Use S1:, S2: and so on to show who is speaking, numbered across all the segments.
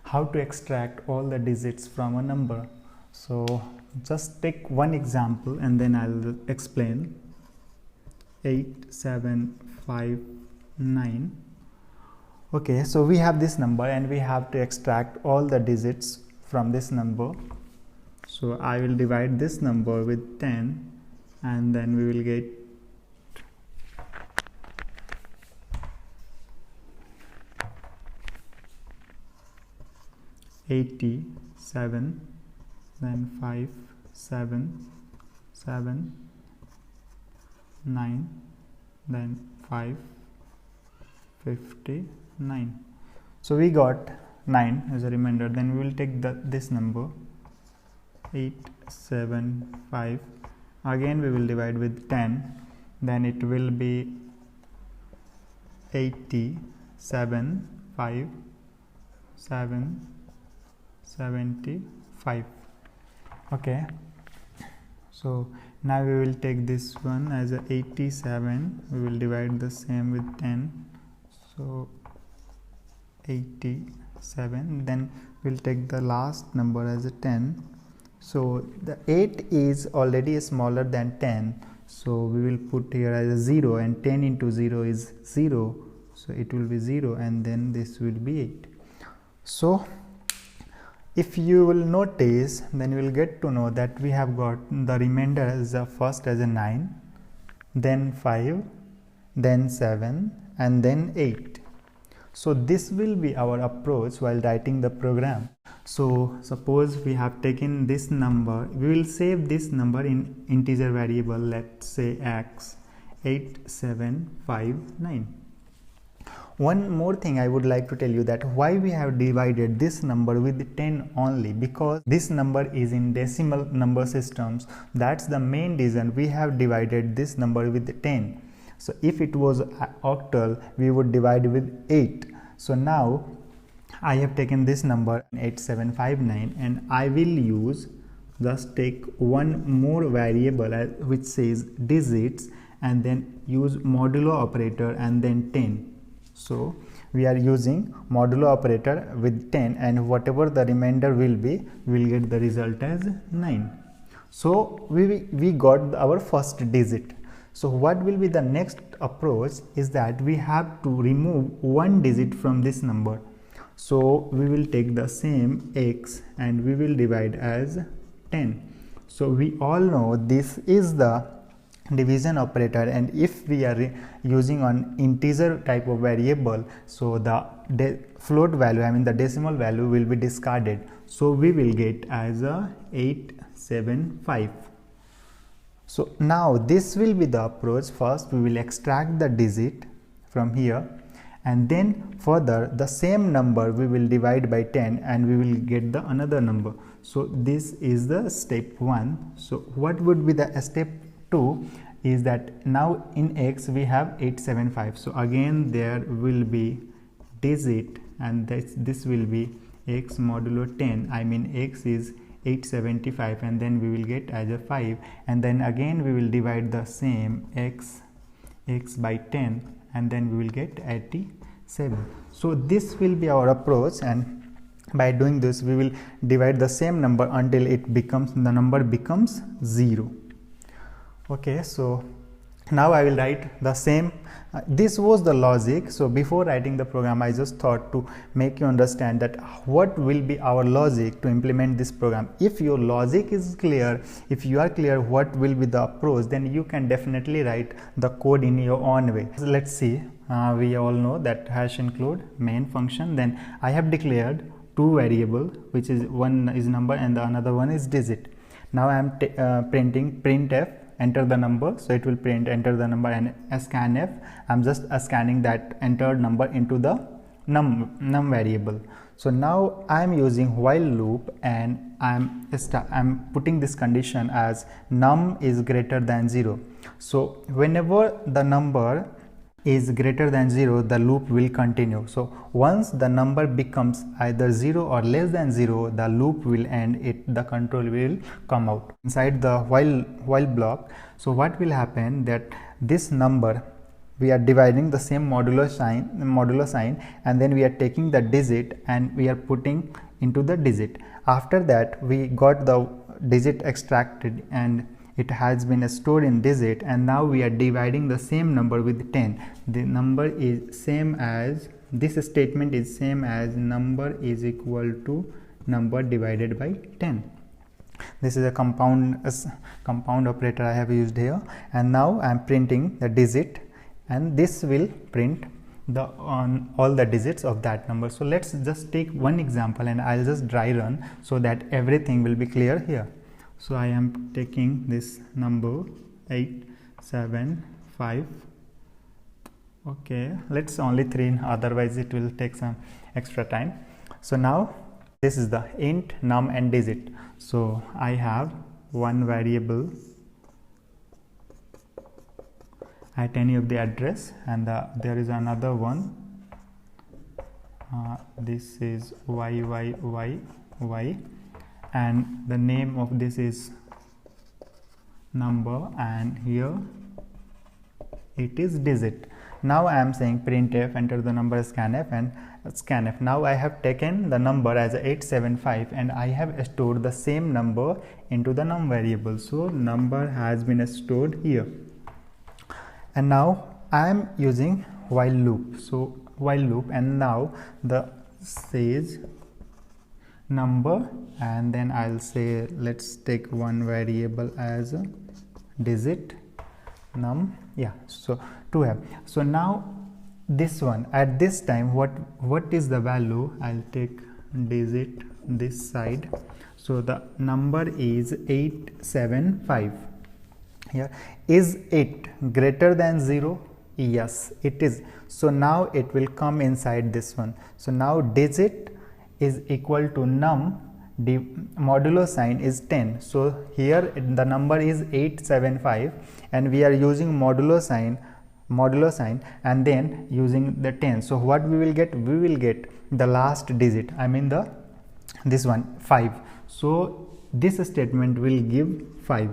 S1: how to extract all the digits from a number. So just take one example and then I'll explain. 8759. Okay, so we have this number and we have to extract all the digits from this number. So I will divide this number with 10 and then we will get 87, then 5, 7, 7, 9, then 5, 59. So we got 9 as a remainder. Then we will take this number 875. Again we will divide with 10. Then it will be 87, 5, 7, 75. Okay, so now we will take this one as a 87. We will divide the same with 10. So 87. Then we'll take the last number as a 10. So the 8 is already smaller than 10. So we will put here as a 0, and 10 into 0 is 0. So it will be 0, and then this will be 8. So if you will notice, then you will get to know that we have got the remainder as the first as a 9, then 5, then 7, and then 8. So this will be our approach while writing the program. So suppose we have taken this number, we will save this number in integer variable, let's say x, 8759. One more thing I would like to tell you, that why we have divided this number with 10 only, because this number is in decimal number systems. That's the main reason we have divided this number with 10. So if it was octal, we would divide with 8. So now I have taken this number 8759 and I will use, just take one more variable which says digits, and then use modulo operator and then 10. So we are using modulo operator with 10, and whatever the remainder will be, we will get the result as 9. So we got our first digit. So what will be the next approach is that we have to remove one digit from this number. So we will take the same x and we will divide as 10. So we all know this is the division operator, and if we are using an integer type of variable, so the float value, I mean the decimal value, will be discarded. So we will get as a 875. So now this will be the approach. First we will extract the digit from here, and then further the same number we will divide by 10 and we will get the another number. So this is the step 1. So what would be the step 2 is that now in x we have 875. So again there will be digit, and this will be x modulo 10. I mean x is 875, and then we will get as a 5, and then again we will divide the same x by 10, and then we will get 87. So this will be our approach, and by doing this we will divide the same number until the number becomes 0. Okay, so now I will write the same. This was the logic. So before writing the program, I just thought to make you understand that what will be our logic to implement this program. If your logic is clear, if you are clear what will be the approach, then you can definitely write the code in your own way. So let's see. We all know that hash include main function. Then I have declared two variables, which is one is number and the another one is digit. Now I am printing printf, enter the number, so it will print enter the number, and scanf, I'm just scanning that entered number into the num variable. So now I am using while loop, and I'm putting this condition as num is greater than 0. So whenever the number is greater than 0, the loop will continue. So once the number becomes either 0 or less than 0, the loop will end, the control will come out inside the while block. So what will happen, that this number we are dividing the same modulo sign, and then we are taking the digit and we are putting into the digit. After that, we got the digit extracted and it has been stored in digit, and now we are dividing the same number with 10. The number is same as, this statement is same as number is equal to number divided by 10. This is a compound operator I have used here, and now I am printing the digit, and this will print the all the digits of that number. So let's just take one example and I'll just dry run so that everything will be clear here. So I am taking this number 875. Okay, let's only 3, otherwise it will take some extra time. So now this is the int, num and digit. So I have one variable at any of the address, and there is another one. This is y, and the name of this is number, and here it is digit. Now I am saying printf, enter the number scanf, and scanf. Now I have taken the number as 875 and I have stored the same number into the num variable. So number has been stored here, and now I am using while loop. So while loop, and now the says number, and then I'll say let's take one variable as a digit num. Yeah, so to have. So now this one at this time, what is the value? I'll take digit this side. So the number is 875. Here is it greater than 0? Yes, it is. So now it will come inside this one. So now digit is equal to num, the modulo sign is 10. So here the number is 875 and we are using modulo sign and then using the 10. So what we will get? We will get the last digit, I mean this one 5. So this statement will give 5.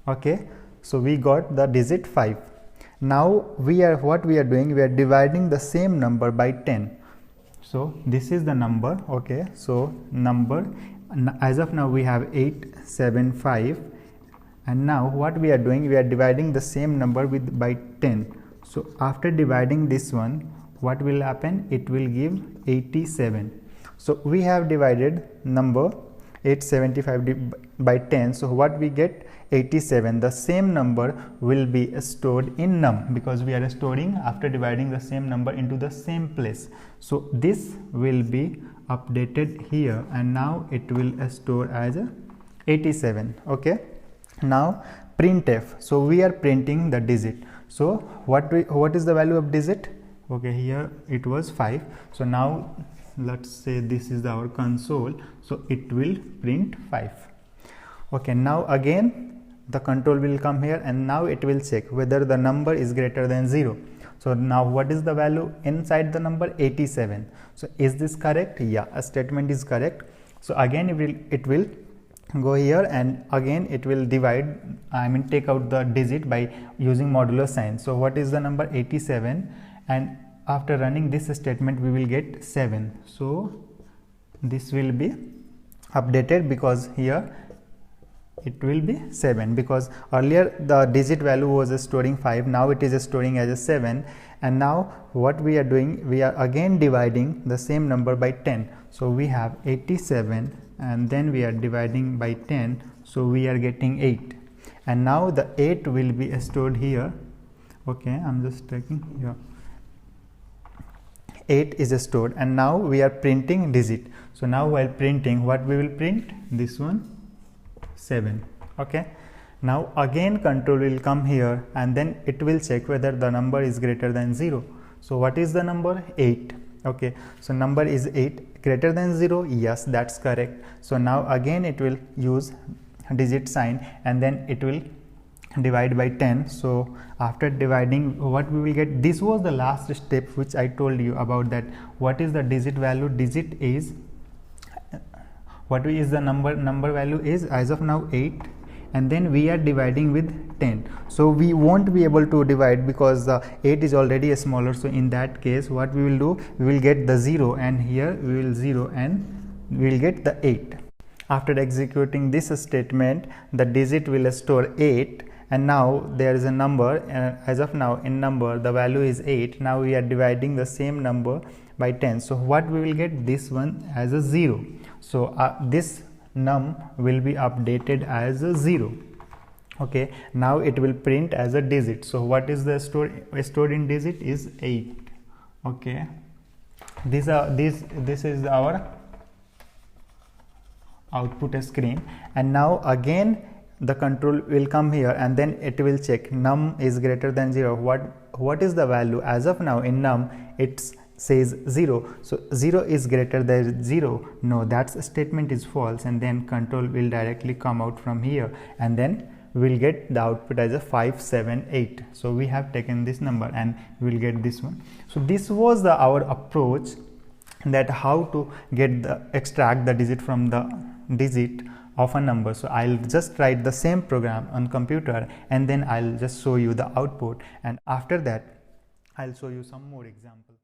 S1: Okay, so we got the digit 5. Now what we are doing, we are dividing the same number by 10. So this is the number. Okay, so number as of now we have 875, and now what we are doing, we are dividing the same number by 10. So after dividing this one, what will happen? It will give 87. So we have divided number 875 by 10. So what we get? 87. The same number will be stored in num, because we are storing after dividing the same number into the same place. So this will be updated here, and now it will store as 87. Okay, now printf. So we are printing the digit. So what is the value of digit? Okay, here it was 5. So now let's say this is our console, so it will print 5. Okay, now again the control will come here, and now it will check whether the number is greater than 0. So now what is the value inside the number? 87. So is this correct? Yeah, a statement is correct. So again it will go here, and again it will divide, I mean take out the digit by using modulo sign. So what is the number? 87, and after running this statement we will get 7. So this will be updated, because here it will be 7, because earlier the digit value was storing 5, now it is storing as a 7. And now what we are doing, we are again dividing the same number by 10. So we have 87, and then we are dividing by 10, so we are getting 8, and now the 8 will be stored here. Okay, I'm just taking here, 8 is stored, and now we are printing digit. So now while printing, what we will print? This one 7. Okay, now again control will come here, and then it will check whether the number is greater than 0. So what is the number? 8. Okay, so number is 8, greater than 0. Yes, that's correct. So now again it will use digit sign, and then it will divide by 10. So after dividing, what we will get? This was the last step which I told you about, that what is the digit value? Digit is, what is the number value is as of now 8, and then we are dividing with 10. So we won't be able to divide because the 8 is already smaller. So in that case, what we will do, we will get the 0, and here we will 0 and we will get the 8. After executing this statement, the digit will store 8, and now there is a number, and as of now in number the value is 8. Now we are dividing the same number by 10. So what we will get, this one as a 0. So this num will be updated as a 0. Okay, now it will print as a digit. So what is the stored in digit is 8. Okay, this is our output screen, and now again the control will come here, and then it will check num is greater than 0. What is the value? As of now in num it says 0. So 0 is greater than 0. No, that statement is false, and then control will directly come out from here, and then we will get the output as a 578. So we have taken this number and we will get this one. So this was our approach, that how to extract the digit from the digit of a number. So I'll just write the same program on computer, and then I'll just show you the output, and after that I'll show you some more examples.